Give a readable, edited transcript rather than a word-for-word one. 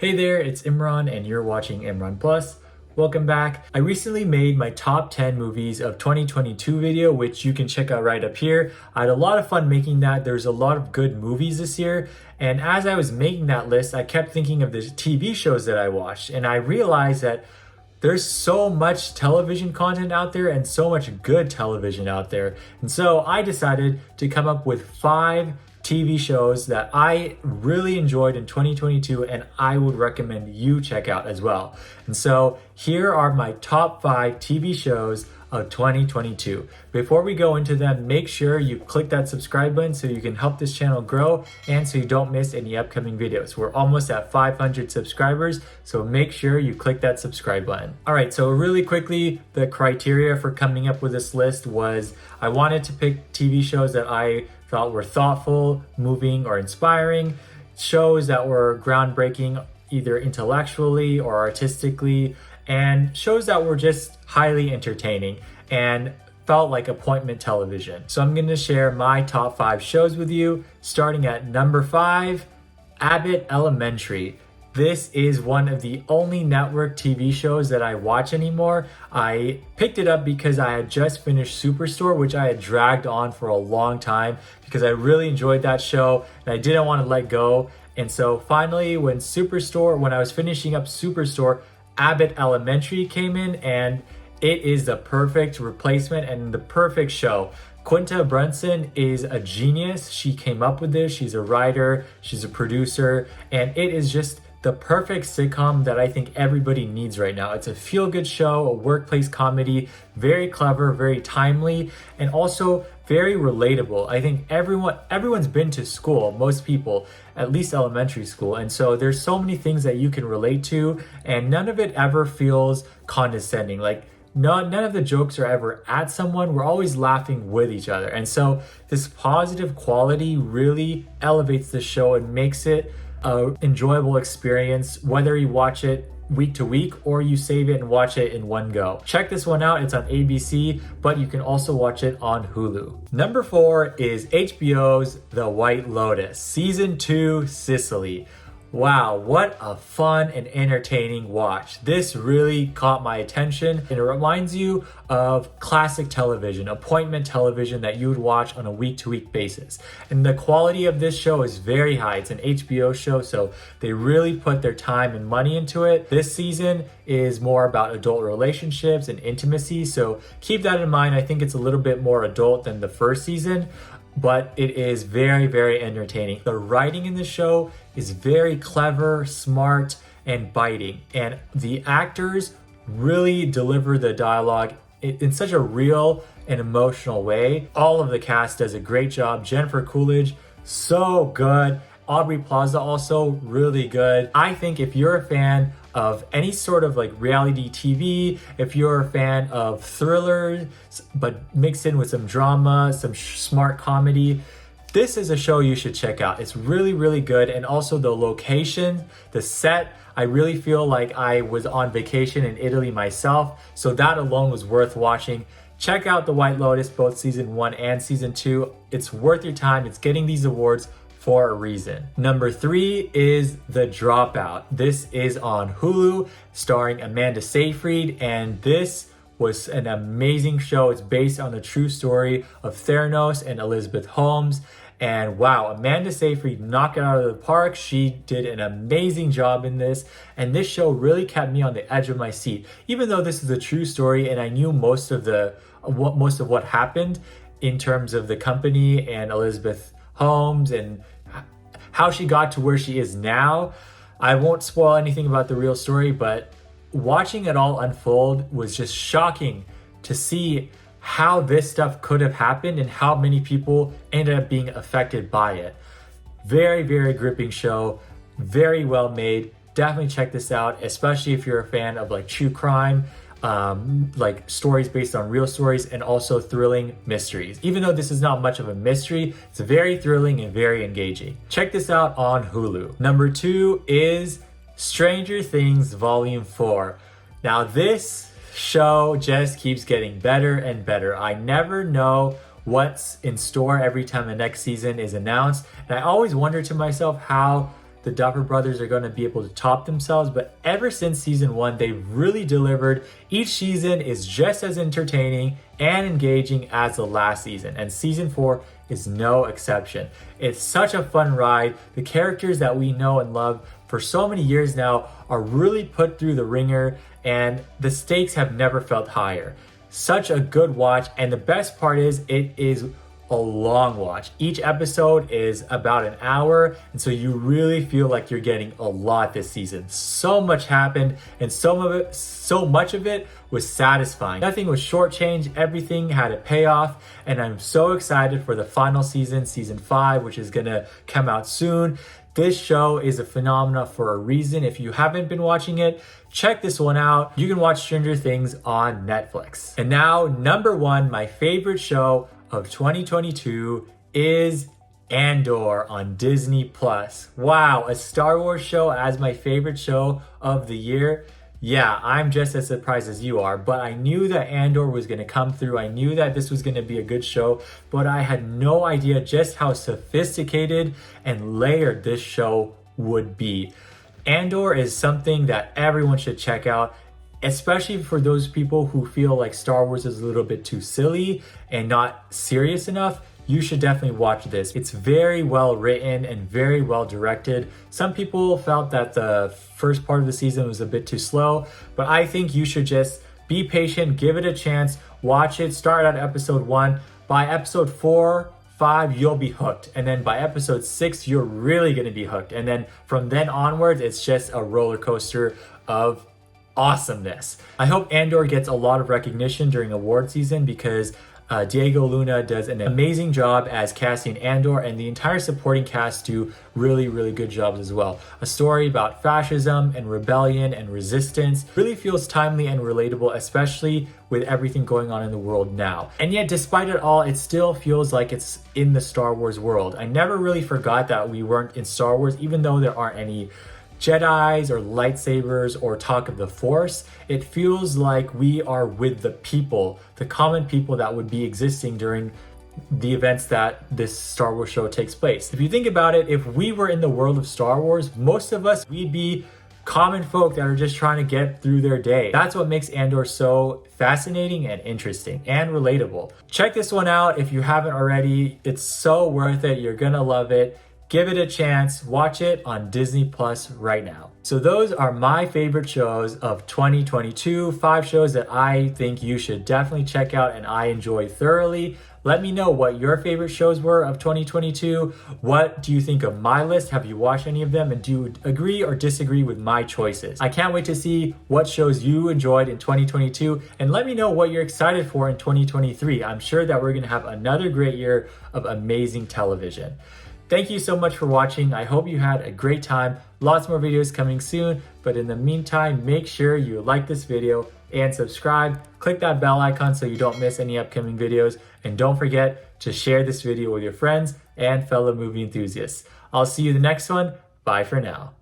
Hey there, it's Imran and you're watching Imran Plus. Welcome back. I recently made my top 10 movies of 2022 video, which you can check out right up here. I had a lot of fun making that. There's a lot of good movies this year. And as I was making that list, I kept thinking of the TV shows that I watched. And I realized that there's so much television content out there and so much good television out there. And so I decided to come up with 5 TV shows that I really enjoyed in 2022 and I would recommend you check out as well. And so here are my top 5 TV shows of 2022. Before we go into them, make sure you click that subscribe button so you can help this channel grow and so you don't miss any upcoming videos. We're almost at 500 subscribers, so make sure you click that subscribe button. All right, so really quickly, the criteria for coming up with this list was I wanted to pick TV shows that I thought were thoughtful, moving, or inspiring, shows that were groundbreaking either intellectually or artistically, and shows that were just highly entertaining and felt like appointment television. So I'm going to share my top 5 shows with you, starting at number 5, Abbott Elementary. This is one of the only network TV shows that I watch anymore. I picked it up because I had just finished Superstore, which I had dragged on for a long time because I really enjoyed that show and I didn't want to let go. And so finally, when I was finishing up Superstore, Abbott Elementary came in and it is the perfect replacement and the perfect show. Quinta Brunson is a genius. She came up with this. She's a writer, she's a producer, and it is just the perfect sitcom that I think everybody needs right now. It's a feel-good show, a workplace comedy, very clever, very timely, and also very relatable. I think everyone's been to school, most people, at least elementary school, and so there's so many things that you can relate to, and none of it ever feels condescending. Like none of the jokes are ever at someone. We're always laughing with each other, and so this positive quality really elevates the show and makes it an enjoyable experience, whether you watch it week to week or you save it and watch it in one go. Check this one out. It's on ABC, but you can also watch it on Hulu. Number 4 is HBO's The White Lotus, Season 2, Sicily. Wow, what a fun and entertaining watch. This really caught my attention and it reminds you of classic television, appointment television that you would watch on a week-to-week basis. And the quality of this show is very high. It's an HBO show, so they really put their time and money into it. This season is more about adult relationships and intimacy, so keep that in mind. I think it's a little bit more adult than the first season, but it is very, very entertaining. The writing in the show is very clever, smart, and biting. And the actors really deliver the dialogue in such a real and emotional way. All of the cast does a great job. Jennifer Coolidge, so good. Aubrey Plaza also really good. I think if you're a fan of any sort of like reality TV, if you're a fan of thrillers, but mixed in with some drama, some smart comedy, this is a show you should check out. It's really, really good. And also the location, the set, I really feel like I was on vacation in Italy myself. So that alone was worth watching. Check out The White Lotus, both season 1 and season 2. It's worth your time. It's getting these awards for a reason. Number 3 is The Dropout. This is on Hulu, starring Amanda Seyfried, and this was an amazing show. It's based on the true story of Theranos and Elizabeth Holmes. And wow, Amanda Seyfried knocked it out of the park. She did an amazing job in this. And this show really kept me on the edge of my seat. Even though this is a true story and I knew most of what happened in terms of the company and Elizabeth Holmes and how she got to where she is now. I won't spoil anything about the real story, but watching it all unfold was just shocking to see how this stuff could have happened and how many people ended up being affected by it. Very, very gripping show, very well made. Definitely check this out, especially if you're a fan of like true crime, like stories based on real stories, and also thrilling mysteries. Even though this is not much of a mystery, it's very thrilling and very engaging. Check this out on Hulu. Number 2 is Stranger Things Volume 4. Now this show just keeps getting better and better. I never know what's in store every time the next season is announced, and I always wonder to myself how the Duffer Brothers are going to be able to top themselves, but ever since season 1, they've really delivered. Each season is just as entertaining and engaging as the last season, and season 4 is no exception. It's such a fun ride. The characters that we know and love for so many years now are really put through the ringer, and the stakes have never felt higher. Such a good watch, and the best part is it is a long watch. Each episode is about an hour, and so you really feel like you're getting a lot this season. So much happened, and so much of it was satisfying. Nothing was shortchanged, everything had a payoff, and I'm so excited for the final season, season 5, which is gonna come out soon. This show is a phenomenon for a reason. If you haven't been watching it, check this one out. You can watch Stranger Things on Netflix. And now, number 1, my favorite show of 2022 is Andor on Disney+. Wow, a Star Wars show as my favorite show of the year. Yeah, I'm just as surprised as you are, but I knew that Andor was going to come through. I knew that this was going to be a good show, but I had no idea just how sophisticated and layered this show would be. Andor is something that everyone should check out, especially for those people who feel like Star Wars is a little bit too silly and not serious enough. You should definitely watch this. It's very well written and very well directed. Some people felt that the first part of the season was a bit too slow, but I think you should just be patient, give it a chance, watch it, start at episode 1. By episode 4, 5, you'll be hooked. And then by episode 6, you're really gonna be hooked. And then from then onwards, it's just a roller coaster of awesomeness. I hope Andor gets a lot of recognition during award season because Diego Luna does an amazing job as casting Andor, and the entire supporting cast do really, really good jobs as well. A story about fascism and rebellion and resistance really feels timely and relatable, especially with everything going on in the world now. And yet, despite it all, it still feels like it's in the Star Wars world. I never really forgot that we weren't in Star Wars, even though there aren't any Jedis or lightsabers or talk of the Force. It feels like we are with the people, the common people that would be existing during the events that this Star Wars show takes place. If you think about it, if we were in the world of Star Wars, most of us, we'd be common folk that are just trying to get through their day. That's what makes Andor so fascinating and interesting and relatable. Check this one out if you haven't already. It's so worth it. You're gonna love it. Give it a chance. Watch it on Disney Plus right now. So those are my favorite shows of 2022. 5 shows that I think you should definitely check out and I enjoy thoroughly. Let me know what your favorite shows were of 2022. What do you think of my list? Have you watched any of them? And do you agree or disagree with my choices? I can't wait to see what shows you enjoyed in 2022. And let me know what you're excited for in 2023. I'm sure that we're gonna have another great year of amazing television. Thank you so much for watching. I hope you had a great time. Lots more videos coming soon, but in the meantime, make sure you like this video and subscribe. Click that bell icon so you don't miss any upcoming videos. And don't forget to share this video with your friends and fellow movie enthusiasts. I'll see you in the next one. Bye for now.